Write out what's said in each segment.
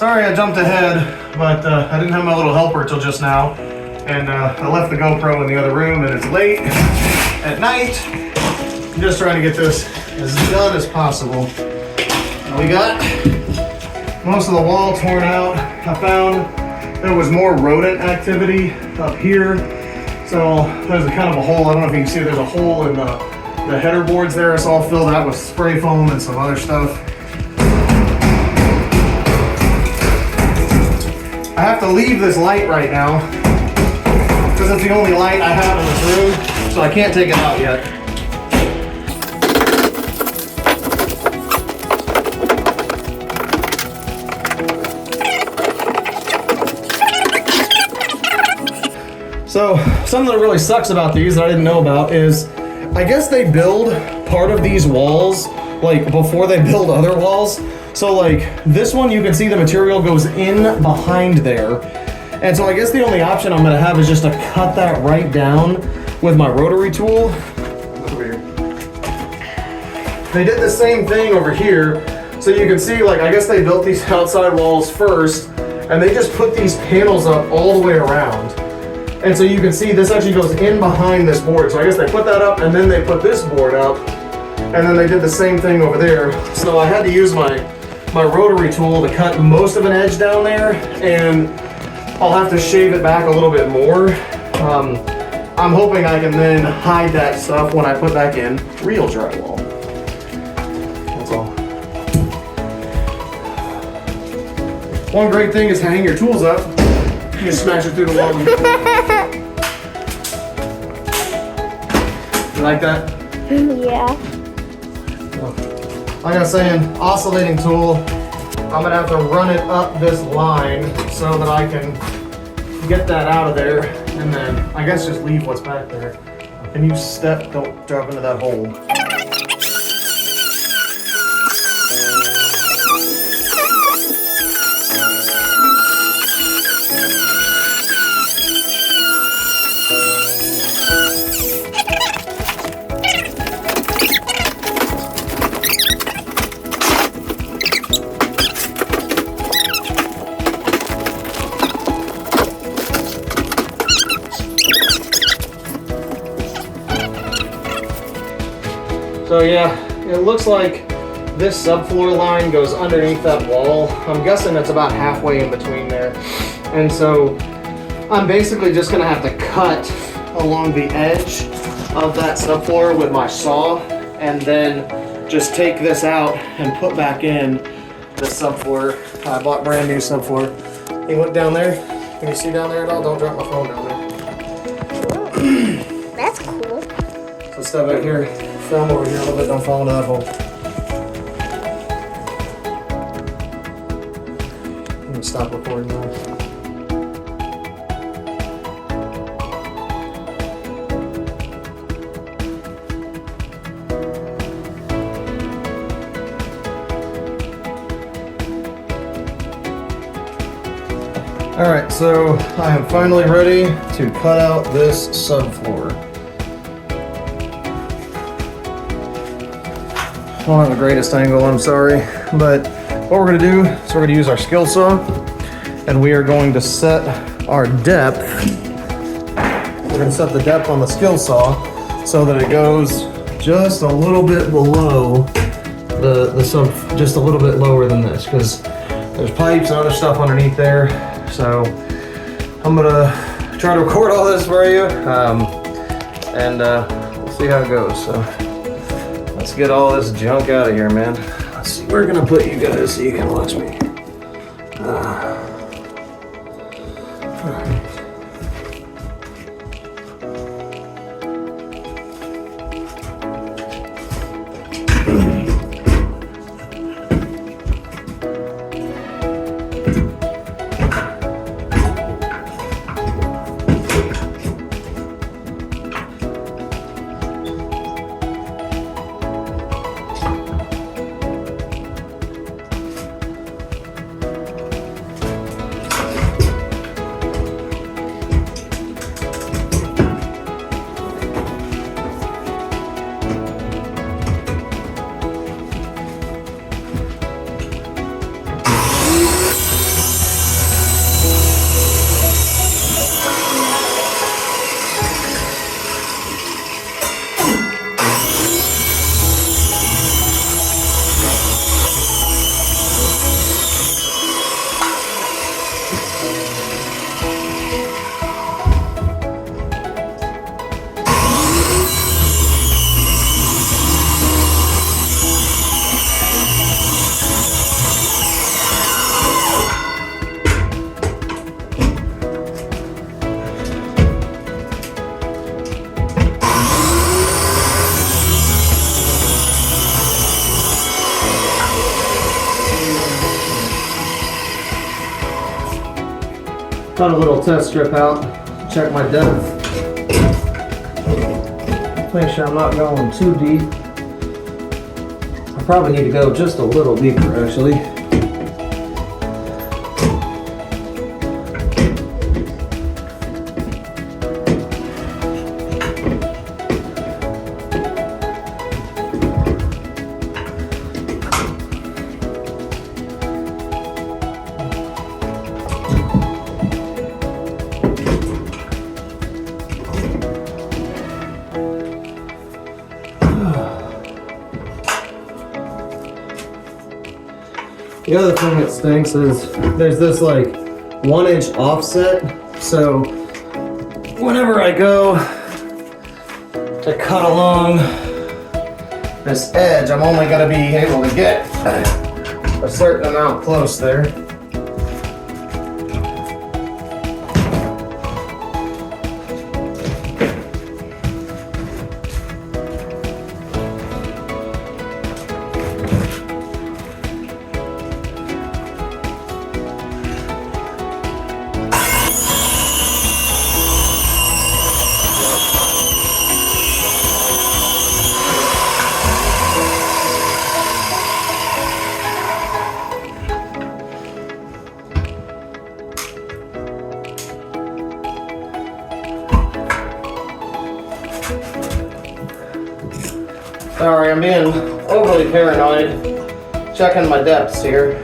Sorry I jumped ahead, but I didn't have my little helper till just now. And I left the GoPro in the other room, and it's late at night. I'm just trying to get this as done as possible. We got most of the wall torn out. I found there was more rodent activity up here. So there's a kind of a hole. I don't know if you can see, there's a hole in the header boards there. It's all filled out with spray foam and some other stuff. I have to leave this light right now because it's the only light I have in this room, so I can't take it out yet. So something that really sucks about these that I didn't know about is I guess they build part of these walls like before they build other walls. So like this one, you can see the material goes in behind there. And so I guess the only option I'm gonna have is just to cut that right down with my rotary tool. Over here. They did the same thing over here. So you can see, like, I guess they built these outside walls first and they just put these panels up all the way around. And so you can see this actually goes in behind this board. So I guess they put that up and then they put this board up and then they did the same thing over there. So I had to use my rotary tool to cut most of an edge down there, and I'll have to shave it back a little bit more. I'm hoping I can then hide that stuff when I put back in real drywall. That's all. One great thing is to hang your tools up. You can smash it through the wall. You like that? Yeah. Like I was saying, oscillating tool, I'm gonna have to run it up this line so that I can get that out of there, and then I guess just leave what's back there. Can you step, don't drop into that hole. So yeah, it looks like this subfloor line goes underneath that wall. I'm guessing it's about halfway in between there. And so I'm basically just gonna have to cut along the edge of that subfloor with my saw and then just take this out and put back in the subfloor. I bought brand new subfloor. You look down there? Can you see down there at all? Don't drop my phone down there. That's cool. So step back here. Film over here a little bit, don't fall into that hole. I'm gonna stop recording now. Alright, so I am finally ready to cut out this subfloor. I don't have the greatest angle, I'm sorry, but what we're going to do is we're going to use our skill saw and we are going to set our depth. We're going to set the depth on the skill saw so that it goes just a little bit below the sub, just a little bit lower than this, because there's pipes and other stuff underneath there. So I'm going to try to record all this for you and we'll see how it goes. So let's get all this junk out of here, man. Let's see, we're gonna put you guys so you can watch me. Cut a little test strip out, check my depth. Make sure I'm not going too deep. I probably need to go just a little deeper actually. The other thing that stinks is there's this like 1 inch offset. So whenever I go to cut along this edge, I'm only gonna be able to get a certain amount close there. Sorry, I'm being overly paranoid, checking my depths here.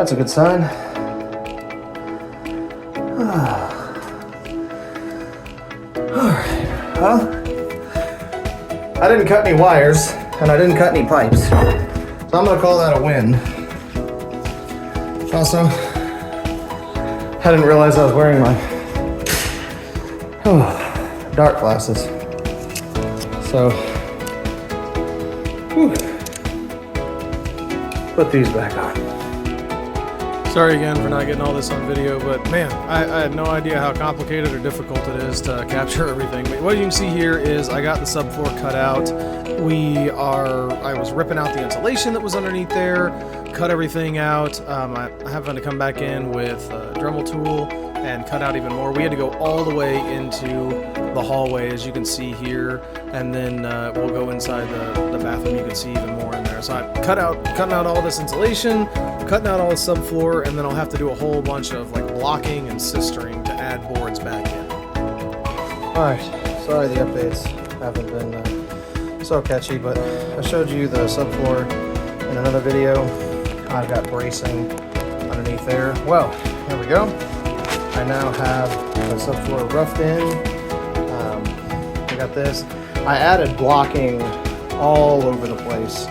That's a good sign. Alright, well, I didn't cut any wires and I didn't cut any pipes, so I'm gonna call that a win. Also, I didn't realize I was wearing my dark glasses. So, whew, put these back on. Sorry again for not getting all this on video, but man, I had no idea how complicated or difficult it is to capture everything. But what you can see here is I got the subfloor cut out. I was ripping out the insulation that was underneath there, cut everything out. I happened to come back in with a Dremel tool and cut out even more. We had to go all the way into the hallway, as you can see here, and then we'll go inside the bathroom. You can see even more in there. So I cutting out all this insulation, cutting out all the subfloor, and then I'll have to do a whole bunch of like blocking and sistering to add boards back in. Alright, sorry the updates haven't been so catchy, but I showed you the subfloor in another video. I've got bracing underneath there. Well, here we go. I now have the subfloor roughed in. I got this. I added blocking all over the place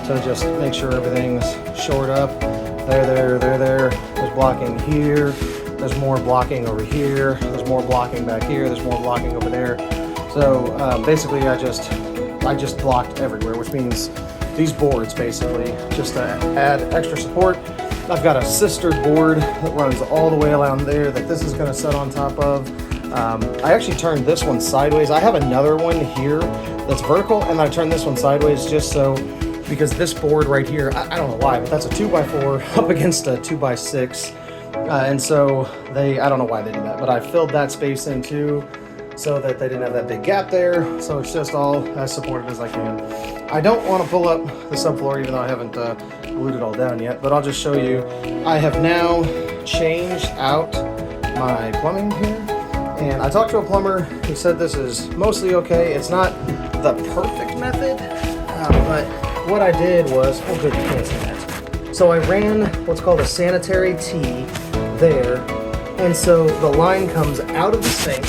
to just make sure everything's shored up. There. There's blocking here. There's more blocking over here. There's more blocking back here. There's more blocking over there. So basically, I just blocked everywhere, which means these boards basically just to add extra support. I've got a sister board that runs all the way around there that this is going to set on top of. I actually turned this one sideways. I have another one here that's vertical, and I turned this one sideways just so, because this board right here, I don't know why, but that's a 2x4 up against a 2x6. And so I don't know why they did that, but I filled that space in too so that they didn't have that big gap there. So it's just all as supported as I can. I don't want to pull up the subfloor, even though I haven't glued it all down yet, but I'll just show you. I have now changed out my plumbing here. And I talked to a plumber. He said this is mostly okay. It's not the perfect method, but what I did was, oh good, you can't see that. So I ran what's called a sanitary tee there, and so the line comes out of the sink,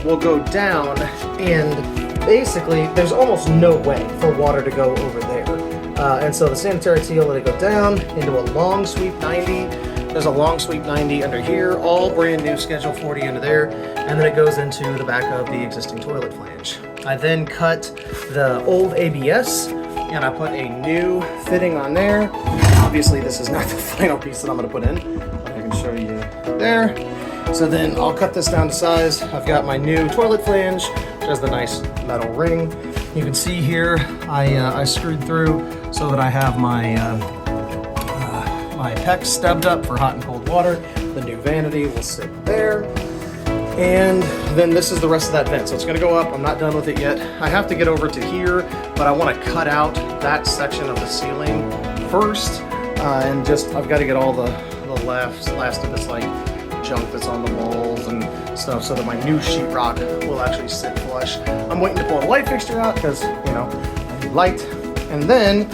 will go down, and basically there's almost no way for water to go over there. And so the sanitary tee will let it go down into a long sweep 90. There's a long sweep 90 under here, all brand new Schedule 40 into there, and then it goes into the back of the existing toilet flange. I then cut the old ABS, and I put a new fitting on there. Obviously, this is not the final piece that I'm going to put in, but I can show you there. So then I'll cut this down to size. I've got my new toilet flange, which has the nice metal ring. You can see here, I screwed through so that I have my PEX stepped up for hot and cold water. The new vanity will sit there. And then this is the rest of that vent. So it's gonna go up. I'm not done with it yet. I have to get over to here, but I wanna cut out that section of the ceiling first. And just, I've gotta get all the last of this like junk that's on the walls and stuff so that my new sheetrock will actually sit flush. I'm waiting to pull the light fixture out because, you know, I need light. And then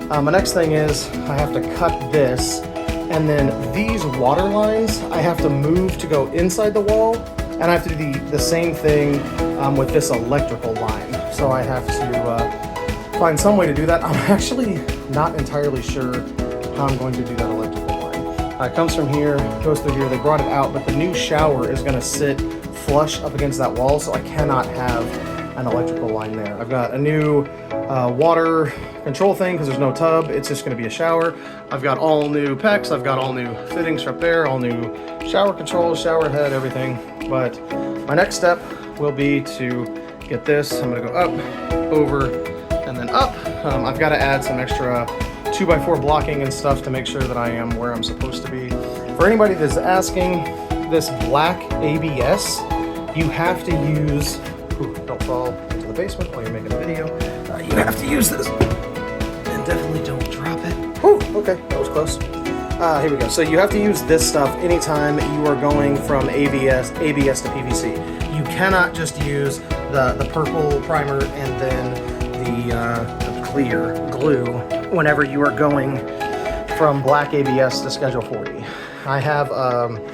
my next thing is I have to cut this, and then these water lines I have to move to go inside the wall, and I have to do the same thing with this electrical line. So I have to find some way to do that. I'm actually not entirely sure how I'm going to do that electrical line. It comes from here, goes through here. They brought it out, but the new shower is going to sit flush up against that wall, so I cannot have an electrical line there. I've got a new water control thing because there's no tub. It's just going to be a shower. I've got all new PEX. I've got all new fittings up there, all new shower controls, shower head, everything. But my next step will be to get this. I'm going to go up, over, and then up. I've got to add some extra 2x4 blocking and stuff to make sure that I am where I'm supposed to be. For anybody that's asking, this black ABS, you have to use, don't fall into the basement while you're making a video. You have to use this. And definitely don't drop it. Ooh, okay, that was close. Here we go. So you have to use this stuff anytime you are going from ABS to PVC. You cannot just use the purple primer and then the clear glue whenever you are going from black ABS to schedule 40. I have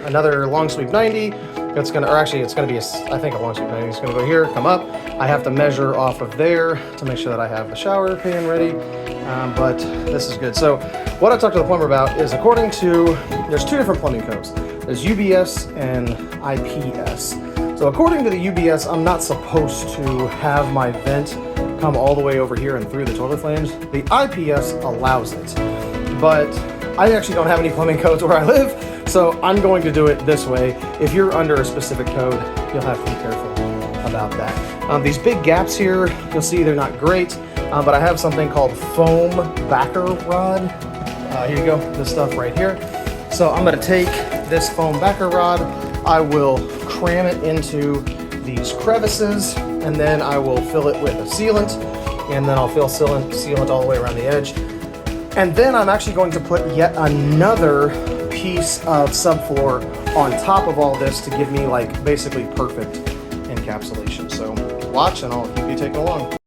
another long sweep 90. It's gonna, or actually it's gonna be I think a long sweep 90. It's gonna go here, come up. I have to measure off of there to make sure that I have the shower pan ready. But this is good. So what I talked to the plumber about is, according to, there's two different plumbing codes. There's UBS and IPS. So according to the UBS, I'm not supposed to have my vent come all the way over here and through the toilet flange. The IPS allows it, but I actually don't have any plumbing codes where I live, so I'm going to do it this way. If you're under a specific code, you'll have to be careful about that. These big gaps here, you'll see they're not great, but I have something called foam backer rod. Here you go, this stuff right here. So I'm gonna take this foam backer rod, I will cram it into these crevices, and then I will fill it with a sealant, and then I'll fill sealant all the way around the edge. And then I'm actually going to put yet another piece of subfloor on top of all this to give me like basically perfect encapsulation. So watch and I'll keep you taking along.